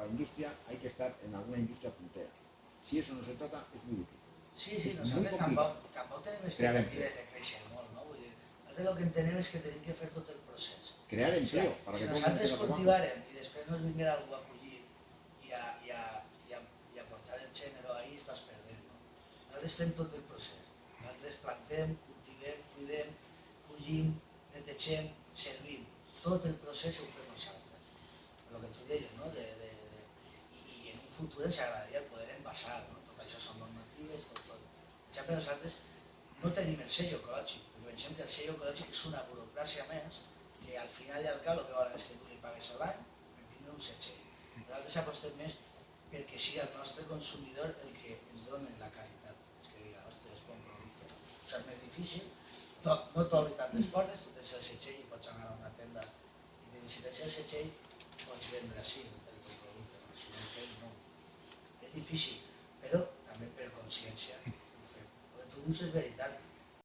para la industria hay que estar en alguna industria puntera. Si eso no se trata, es muy difícil. Sí, nosaltres tampoc tenim expectatives de créixer molt, no? Vull dir, nosaltres el que entenem és que tenim que fer tot el procés. Crear empleo. O sigui, si nosaltres cultivarem i després nos vinguera algú a collir i a portar el gènere ahí, estàs perdent, no? Nosaltres fem tot el procés. Nosaltres plantem, cultivem, cuidem, collim, netegem, servim. Tot el procés ho fem nosaltres. El que tu deies, no? I en un futur ens agradaria poder envasar, no? Tot això són normatives, tot. Per exemple, nosaltres no tenim el sello ecològic, perquè pensem que el sello ecològic és una burocràcia més que al final i al cap el que volen és que tu li pagues a l'any per tindre un setxell. Nosaltres apostem més perquè sigui el nostre consumidor el que ens doni la qualitat. És que diga, ostres, és bon producte. Això és més difícil, no t'obri tantes portes, tu tens el setxell i pots anar a una tenda i si tens el setxell pots vendre així el teu producte, si no el tens no. És difícil, però també per consciència ho fem. El que tu dius és veritat.